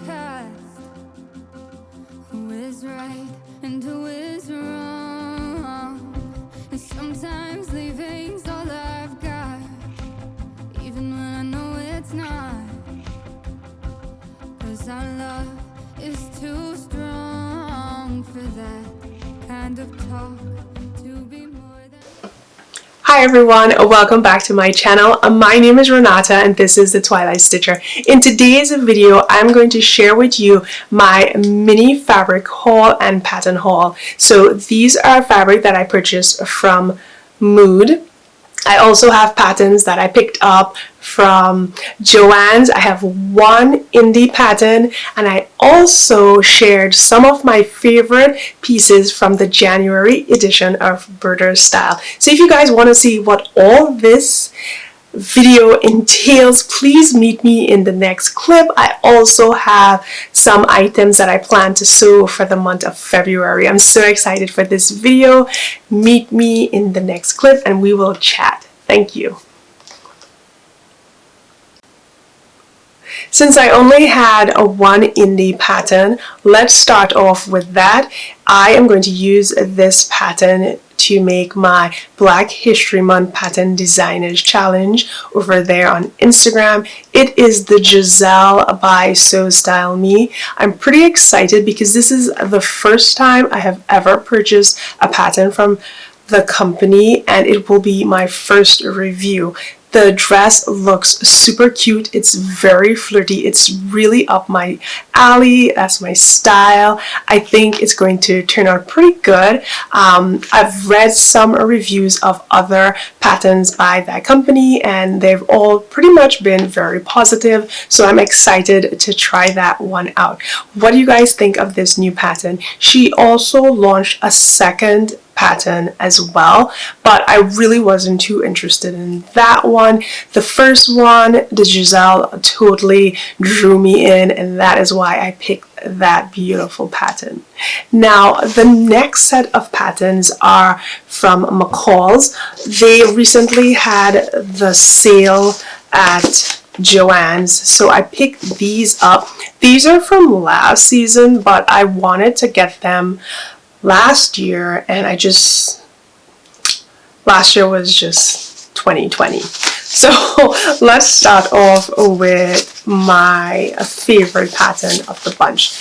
past, who is right and who is wrong. And sometimes leaving's all I've got, even when I know it's not. 'Cause our love is too strong for that kind of talk to be more than. Hi everyone, welcome back to my channel. My name is Renata and this is the Twilight Stitcher. In today's video, I'm going to share with you my mini fabric haul and pattern haul. So these are fabric that I purchased from Mood. I also have patterns that I picked up from Joann's. I have one indie pattern, and I also shared some of my favorite pieces from the January edition of BurdaStyle. So if you guys want to see what all this video entails, please meet me in the next clip. I also have some items that I plan to sew for the month of February. I'm so excited for this video. Meet me in the next clip and we will chat. Thank you. Since I only had one indie pattern, let's start off with that. I am going to use this pattern to make my Black History Month Pattern Designers Challenge over there on Instagram. It is the Giselle by So Style Me. I'm pretty excited because this is the first time I have ever purchased a pattern from the company, and it will be my first review. The dress looks super cute. It's very flirty. It's really up my alley. That's my style. I think it's going to turn out pretty good. I've read some reviews of other patterns by that company and they've all pretty much been very positive. So I'm excited to try that one out. What do you guys think of this new pattern? She also launched a second pattern as well, but I really wasn't too interested in that one. The first one, the Giselle, totally drew me in, and that is why I picked that beautiful pattern. Now the next set of patterns are from McCall's. They recently had the sale at Joann's, so I picked these up. These are from last season, but I wanted to get them last year, and last year was just 2020. So let's start off with my favorite pattern of the bunch.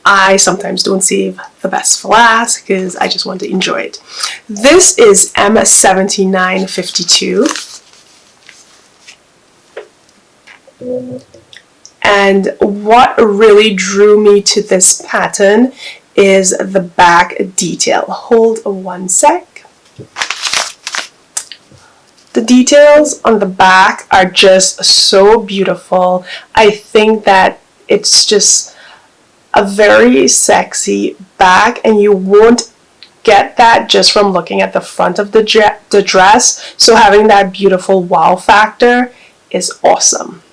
I sometimes don't save the best for last because I just want to enjoy it. This is M7952. And what really drew me to this pattern is the back detail. Hold one sec. The details on the back are just so beautiful. I think that it's just a very sexy back, and you won't get that just from looking at the front of the dress. So having that beautiful wow factor is awesome.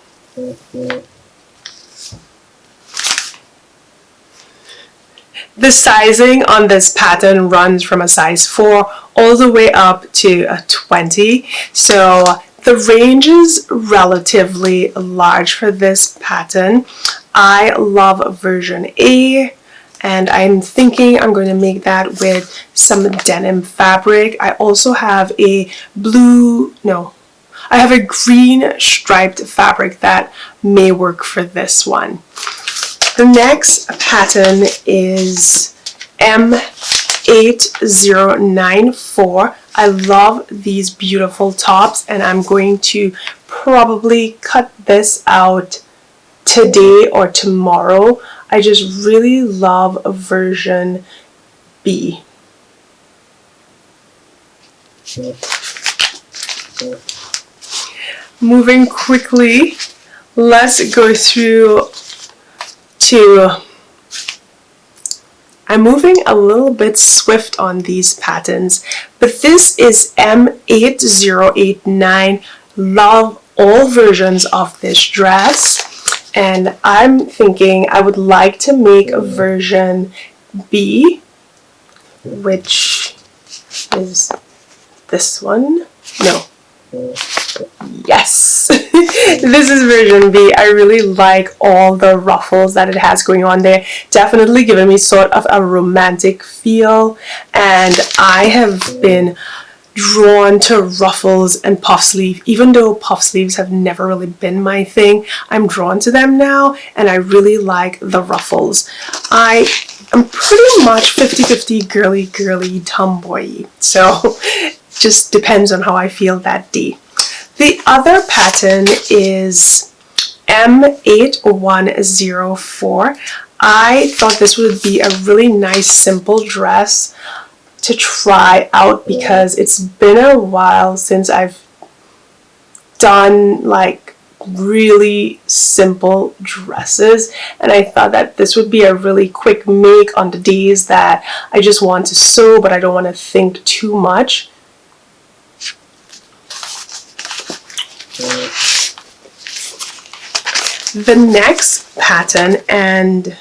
The sizing on this pattern runs from a size 4 all the way up to a 20. So the range is relatively large for this pattern. I love version A, and I'm thinking I'm going to make that with some denim fabric. I also have a I have a green striped fabric that may work for this one. The next pattern is M8094. I love these beautiful tops, and I'm going to probably cut this out today or tomorrow. I just really love version B. Moving quickly, let's go through I'm moving a little bit swift on these patterns, but this is M8089. Love all versions of this dress, and I'm thinking I would like to make a version B, which is this one. No. Yes, This is version B. I really like all the ruffles that it has going on there. Definitely giving me sort of a romantic feel. And I have been drawn to ruffles and puff sleeve. Even though puff sleeves have never really been my thing, I'm drawn to them now, and I really like the ruffles. I'm pretty much 50-50 girly tomboy, so just depends on how I feel that day. The other pattern is M8104. I thought this would be a really nice simple dress to try out because it's been a while since I've done like really simple dresses, and I thought that this would be a really quick make on the days that I just want to sew but I don't want to think too much. The next pattern, and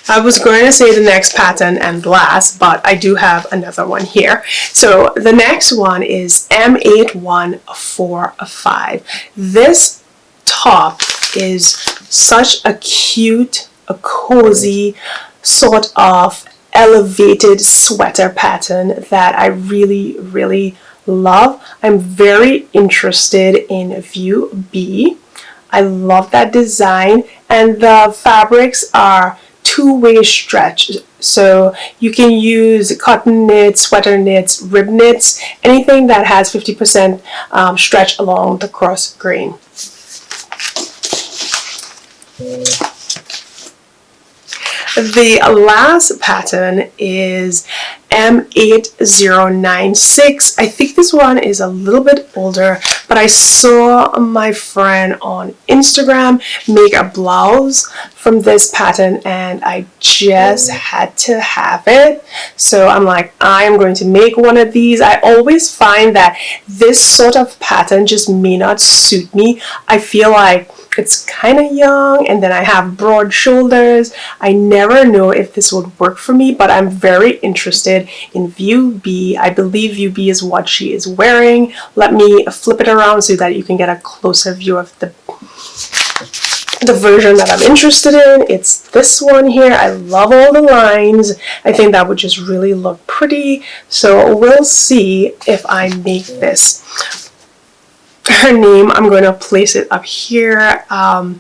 I was going to say the next pattern and last, but I do have another one here. So the next one is M8145. This top is such a cute, a cozy, sort of elevated sweater pattern that I really, really love. I'm very interested in view B. I love that design, and the fabrics are two-way stretch, so you can use cotton knits, sweater knits, rib knits, anything that has 50% stretch along the cross grain. The last pattern is M8096. I think this one is a little bit older, but I saw my friend on Instagram make a blouse from this pattern and I just had to have it. So I'm like, I'm going to make one of these. I always find that this sort of pattern just may not suit me. I feel like it's kind of young, and then I have broad shoulders. I never know if this would work for me, but I'm very interested in view B. I believe view B is what she is wearing. Let me flip it around so that you can get a closer view of the version that I'm interested in. It's this one here. I love all the lines. I think that would just really look pretty. So we'll see if I make this. Her name, I'm going to place it up here. I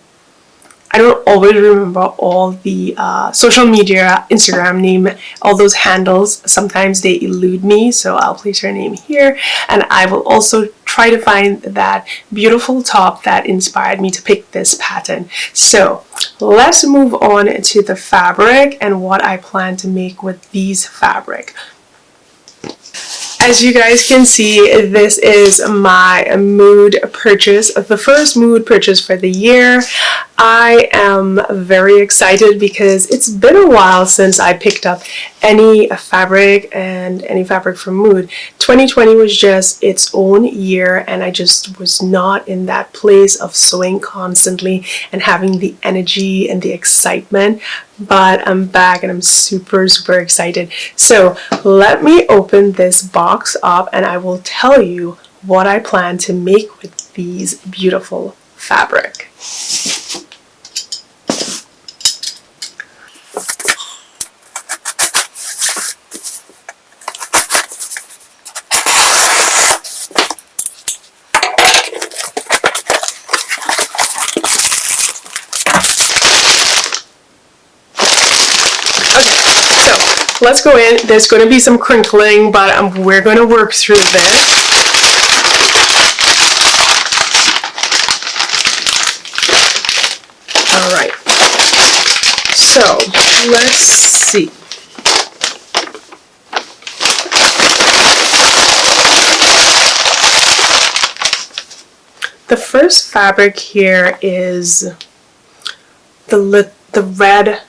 don't always remember all the social media, Instagram name, all those handles. Sometimes they elude me, so I'll place her name here. And I will also try to find that beautiful top that inspired me to pick this pattern. So let's move on to the fabric and what I plan to make with these fabric. As you guys can see, this is my mood purchase, the first mood purchase for the year. I am very excited because it's been a while since I picked up any fabric and any fabric from Mood. 2020 was just its own year, and I just was not in that place of sewing constantly and having the energy and the excitement. But I'm back and I'm super excited. So let me open this box up and I will tell you what I plan to make with these beautiful fabric. Let's go in. There's going to be some crinkling, but we're going to work through this. All right. So let's see. The first fabric here is the red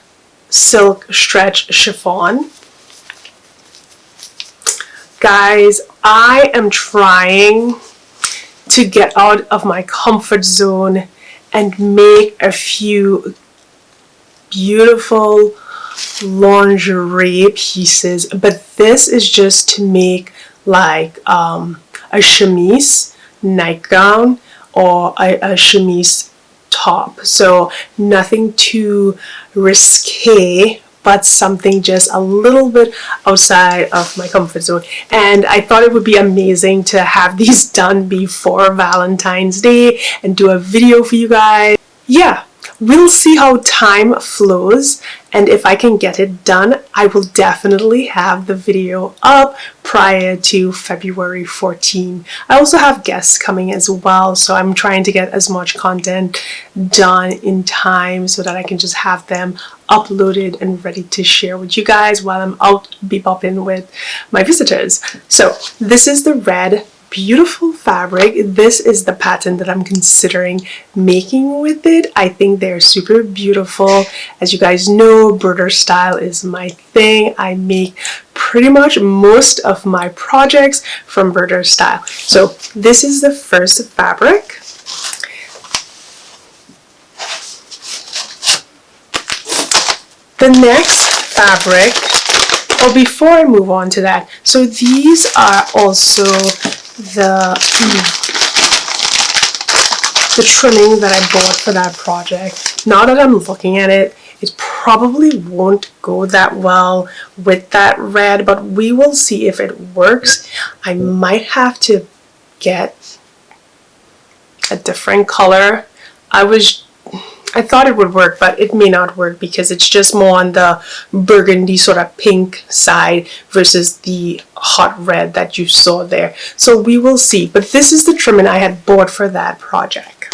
silk stretch chiffon. Guys, I am trying to get out of my comfort zone and make a few beautiful lingerie pieces, but this is just to make like a chemise, nightgown, or a chemise top. So nothing too risque, but something just a little bit outside of my comfort zone. And I thought it would be amazing to have these done before Valentine's Day and do a video for you guys. Yeah, we'll see how time flows, and if I can get it done, I will definitely have the video up prior to February 14. I also have guests coming as well, so I'm trying to get as much content done in time so that I can just have them uploaded and ready to share with you guys while I'm out bebopping with my visitors. So this is the red beautiful fabric. This is the pattern that I'm considering making with it. I think they're super beautiful. As you guys know, BurdaStyle is my thing. I make pretty much most of my projects from BurdaStyle. So this is the first fabric. The next fabric, or before I move on to that, so these are also the trimming that I bought for that project. Now that I'm looking at it, it probably won't go that well with that red, but we will see if it works. I might have to get a different color. I thought it would work, but it may not work because it's just more on the burgundy sort of pink side versus the hot red that you saw there. So we will see. But this is the trimming I had bought for that project.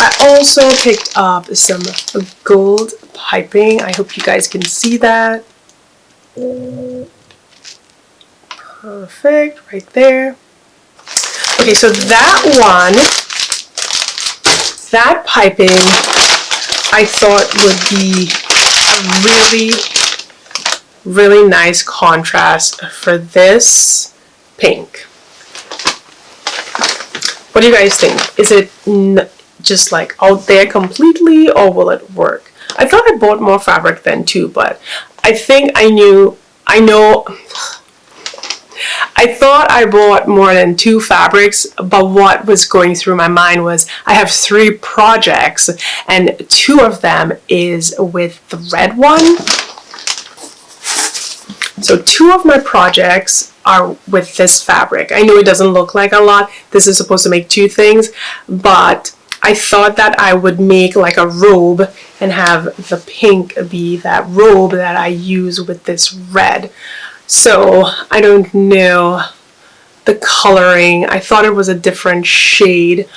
I also picked up some gold piping. I hope you guys can see that. Perfect, right there. Okay, so that one, that piping, I thought would be a really nice contrast for this pink. What do you guys think? Is it just like out there completely, or will it work? I thought I bought more fabric then too, but I think I thought I bought more than 2 fabrics, but what was going through my mind was I have 3 projects and 2 of them is with the red one. So 2 of my projects are with this fabric. I know it doesn't look like a lot. This is supposed to make 2 things, but I thought that I would make like a robe and have the pink be that robe that I use with this red. So I don't know the coloring. I thought it was a different shade.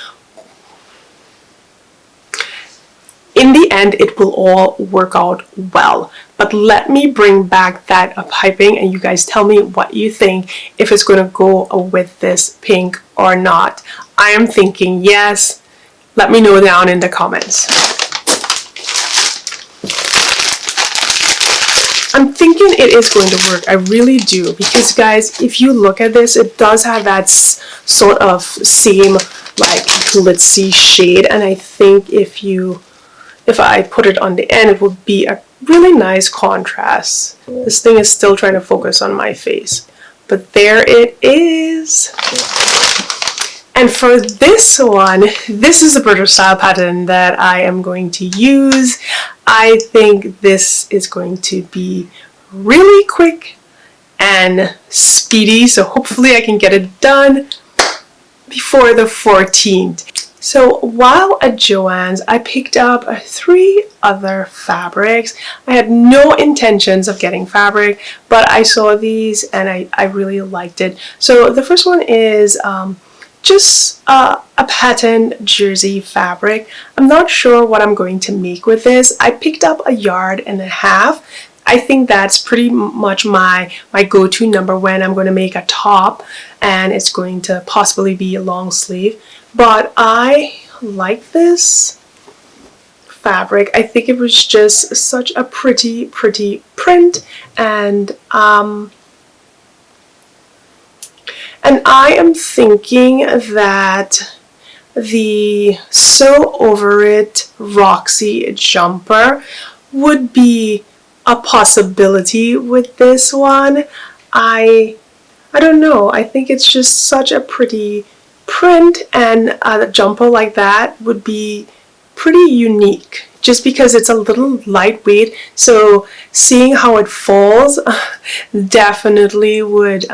In the end, it will all work out well. But let me bring back that piping and you guys tell me what you think, if it's going to go with this pink or not. I am thinking yes. Let me know down in the comments. I'm thinking it is going to work. I really do, because guys, if you look at this, it does have that sort of same like glitzy shade, and I think if I put it on the end, it would be a really nice contrast. This thing is still trying to focus on my face, but there it is. And for this one, this is the BurdaStyle pattern that I am going to use. I think this is going to be really quick and speedy, so hopefully I can get it done before the 14th. So while at Joann's, I picked up 3 other fabrics. I had no intentions of getting fabric, but I saw these and I really liked it. So the first one is just a pattern jersey fabric. I'm not sure what I'm going to make with this. I picked up 1.5 yards. I think that's pretty much my go-to number when I'm going to make a top and it's going to possibly be a long sleeve. But I like this fabric. I think it was just such a pretty print, and I am thinking that the Sew Over It Roxy jumper would be a possibility with this one. I I don't know, I think it's just such a pretty print, and a jumper like that would be pretty unique just because it's a little lightweight. So seeing how it falls definitely would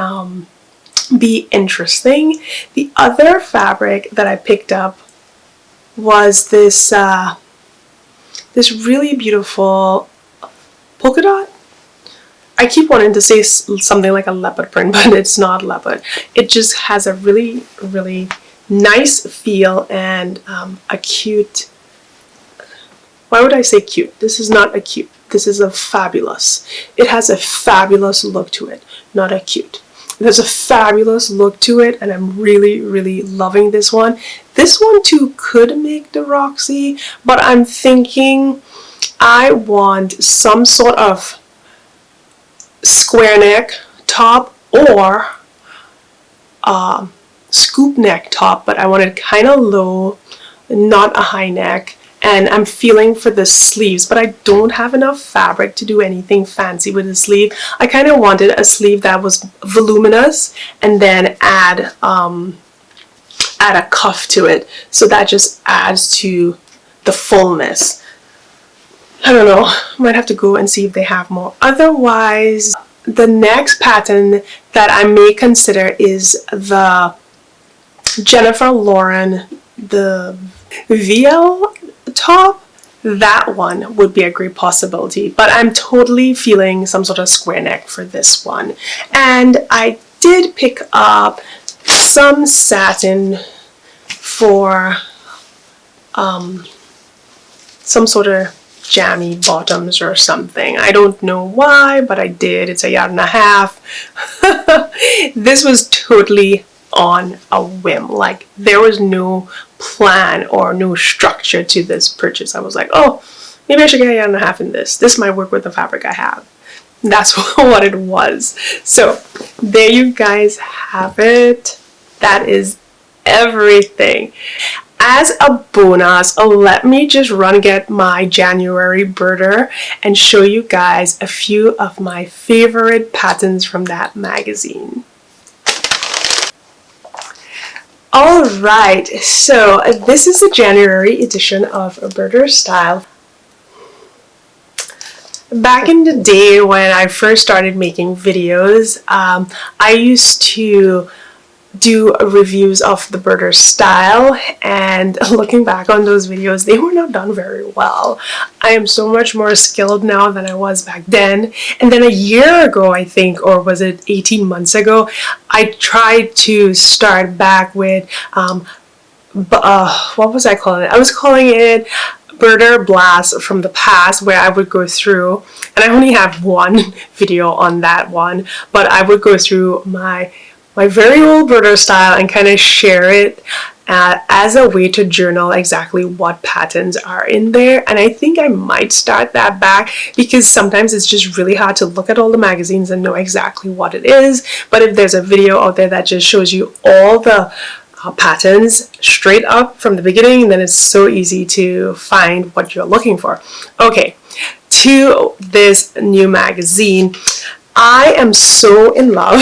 be interesting. The other fabric that I picked up was this this really beautiful polka dot. I keep wanting to say something like a leopard print, but it's not leopard. It just has a really, really nice feel and a cute, why would I say cute? This is not a cute. This is a fabulous. It has a fabulous look to it, not a cute. There's a fabulous look to it, and I'm really, really loving this one. This one too could make the Roxy, but I'm thinking I want some sort of square neck top or scoop neck top, but I want it kind of low, not a high neck. And I'm feeling for the sleeves, but I don't have enough fabric to do anything fancy with the sleeve. I kind of wanted a sleeve that was voluminous and then add a cuff to it, so that just adds to the fullness. I don't know, might have to go and see if they have more. Otherwise, the next pattern that I may consider is the Jennifer Lauren, the VL top. That one would be a great possibility, but I'm totally feeling some sort of square neck for this one. And I did pick up some satin for some sort of jammy bottoms or something. I don't know why, but I did. It's a yard and a half. This was totally on a whim. Like, there was no plan or no structure to this purchase. I was like, oh, maybe I should get a yard and a half in this. This might work with the fabric I have. That's what it was. So there you guys have it. That is everything. As a bonus, let me just run get my January Burda and show you guys a few of my favorite patterns from that magazine. Alright, so this is the January edition of BurdaStyle. Back in the day when I first started making videos, I used to do reviews of the BurdaStyle, and looking back on those videos, they were not done very well. I am so much more skilled now than I was back then. And then a year ago, I think, or was it 18 months ago, I tried to start back with what was I calling it? I was calling it Burda Blast from the past, where I would go through, and I only have one video on that one, but I would go through my very old BurdaStyle and kind of share it as a way to journal exactly what patterns are in there. And I think I might start that back, because sometimes it's just really hard to look at all the magazines and know exactly what it is. But if there's a video out there that just shows you all the patterns straight up from the beginning, then it's so easy to find what you're looking for. Okay, to this new magazine. I am so in love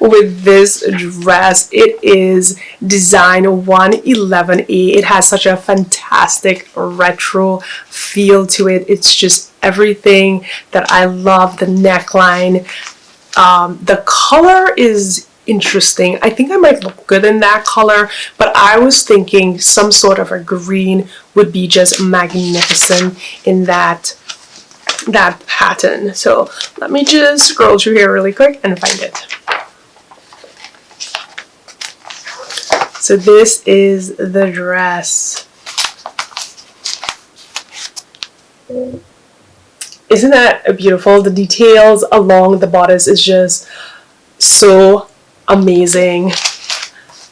with this dress. It is design 111A. It has such a fantastic retro feel to it. It's just everything that I love. The neckline, the color is interesting. I think I might look good in that color, but I was thinking some sort of a green would be just magnificent in that pattern. So let me just scroll through here really quick and find it. So this is the dress. Isn't that beautiful? The details along the bodice is just so amazing.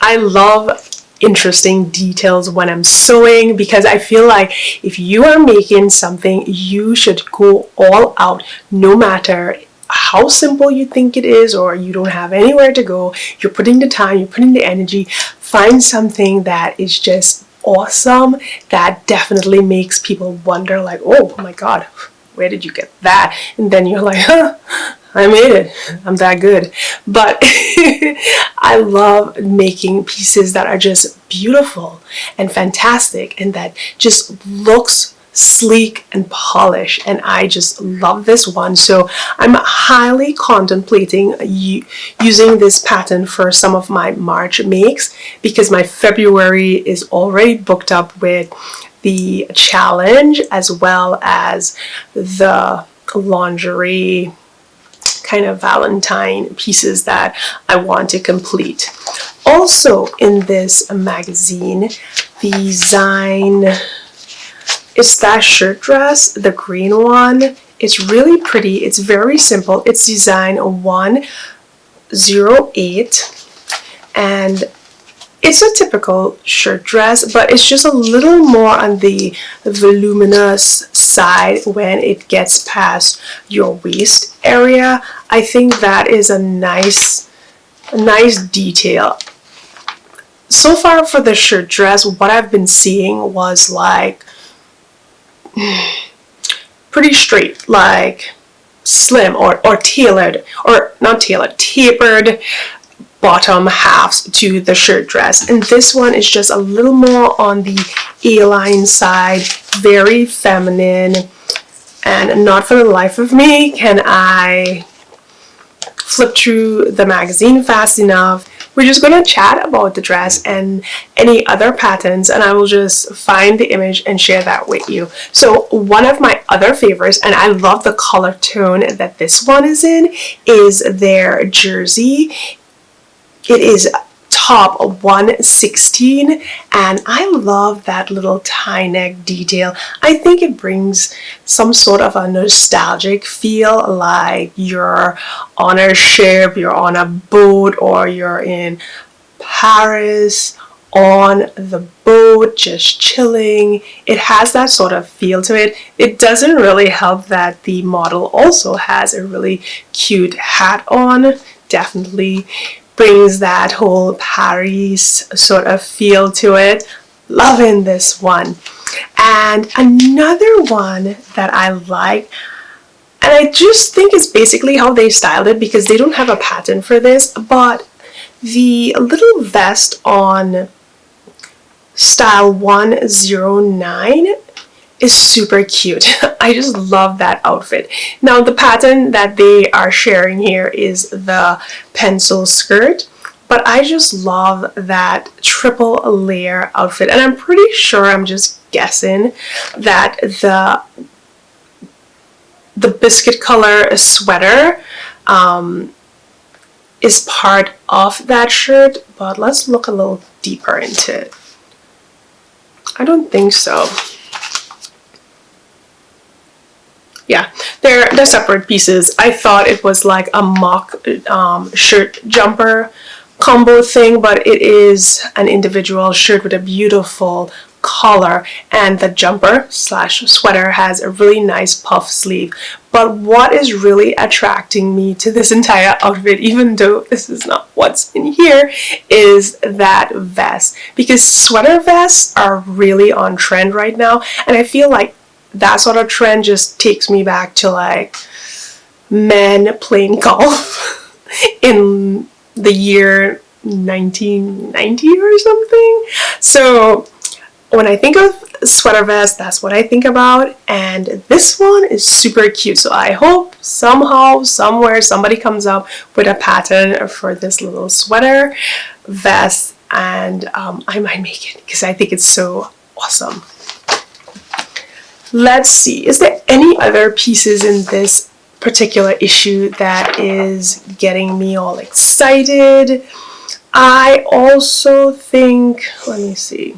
I love interesting details when I'm sewing, because I feel like if you are making something, you should go all out, no matter how simple you think it is or you don't have anywhere to go. You're putting the time, you're putting the energy. Find something that is just awesome, that definitely makes people wonder, like, oh my god, where did you get that? And then you're like, huh, I made it. I'm that good. But I love making pieces that are just beautiful and fantastic and that just looks sleek and polished, and I just love this one. So I'm highly contemplating using this pattern for some of my March makes, because my February is already booked up with the challenge as well as the lingerie kind of Valentine pieces that I want to complete. Also in this magazine, the design is that shirt dress, the green one. It's really pretty. It's very simple. It's design 108, and it's a typical shirt dress, but it's just a little more on the voluminous side when it gets past your waist area. I think that is a nice detail. So far for the shirt dress, what I've been seeing was like pretty straight, like slim or tailored, or not tailored, tapered bottom halves to the shirt dress, and this one is just a little more on the A-line side, very feminine, and not for the life of me can I flip through the magazine fast enough. We're just going to chat about the dress and any other patterns, and I will just find the image and share that with you. So one of my other favorites, and I love the color tone that this one is in, is their jersey. It is top 116, and I love that little tie neck detail. I think it brings some sort of a nostalgic feel, like you're on a ship, you're on a boat, or you're in Paris on the boat just chilling. It has that sort of feel to it. It doesn't really help that the model also has a really cute hat on. Definitely brings that whole Paris sort of feel to it. Loving this one. And another one that I like, and I just think it's basically how they styled it, because they don't have a pattern for this, but the little vest on style 109 is super cute. I just love that outfit. Now the pattern that they are sharing here is the pencil skirt, but I just love that triple layer outfit, and I'm pretty sure, I'm just guessing, that the biscuit color sweater is part of that shirt, but let's look a little deeper into it. I don't think so. Yeah, they're separate pieces. I thought it was like a mock shirt jumper combo thing, but it is an individual shirt with a beautiful collar, and the jumper slash sweater has a really nice puff sleeve. But what is really attracting me to this entire outfit, even though this is not what's in here, is that vest, because sweater vests are really on trend right now, and I feel like that sort of trend just takes me back to like men playing golf in the year 1990 or something. So when I think of sweater vest, that's what I think about, and this one is super cute. So I hope somehow, somewhere, somebody comes up with a pattern for this little sweater vest, and I might make it because I think it's so awesome. Let's see, is there any other pieces in this particular issue that is getting me all excited? I also think, let me see,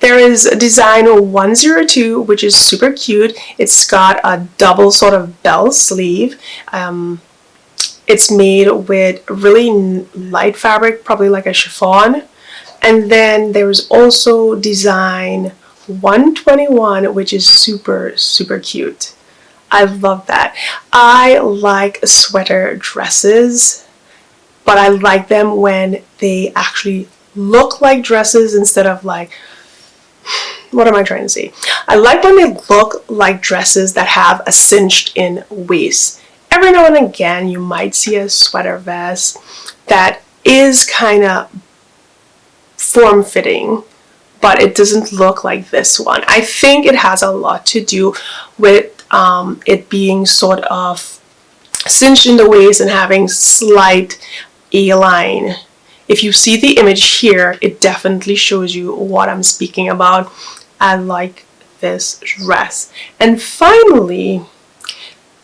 there is a design 102, which is super cute. It's got a double sort of bell sleeve. It's made with really light fabric, probably like a chiffon. And then there's also design 121, which is super cute. I love that. I like sweater dresses, but I like them when they actually look like dresses instead of like, what am I trying to say? I like when they look like dresses that have a cinched in waist. every now and again you might see a sweater vest that is kind of form-fitting, but it doesn't look like this one. I think it has a lot to do with it being sort of cinched in the waist and having slight A-line. If you see the image here, it definitely shows you what I'm speaking about. I like this dress. And finally,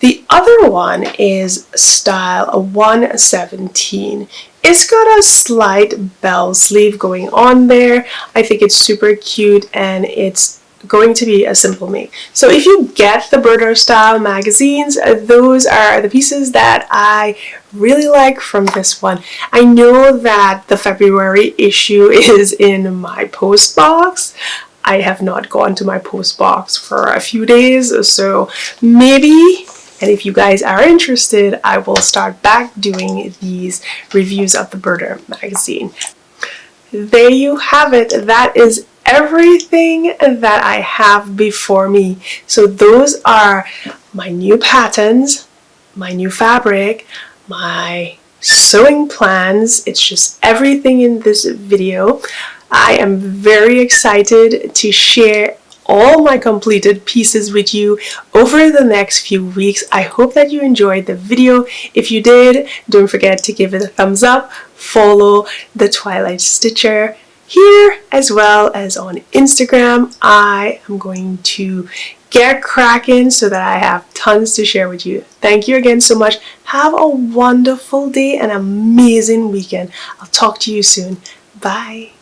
the other one is style 117. It's got a slight bell sleeve going on there. I think it's super cute, and it's going to be a simple make. So if you get the BurdaStyle magazines, those are the pieces that I really like from this one. I know that the February issue is in my post box. I have not gone to my post box for a few days, so maybe, and if you guys are interested, I will start back doing these reviews of the Burda magazine. There you have it. That is everything that I have before me. So those are my new patterns, my new fabric, my sewing plans. It's just everything in this video. I am very excited to share all my completed pieces with you over the next few weeks. I hope that you enjoyed the video. If you did, don't forget to give it a thumbs up, follow the Twilight Stitcher here as well as on Instagram. I am going to get cracking so that I have tons to share with you. Thank you again so much. Have a wonderful day and amazing weekend. I'll talk to you soon. Bye.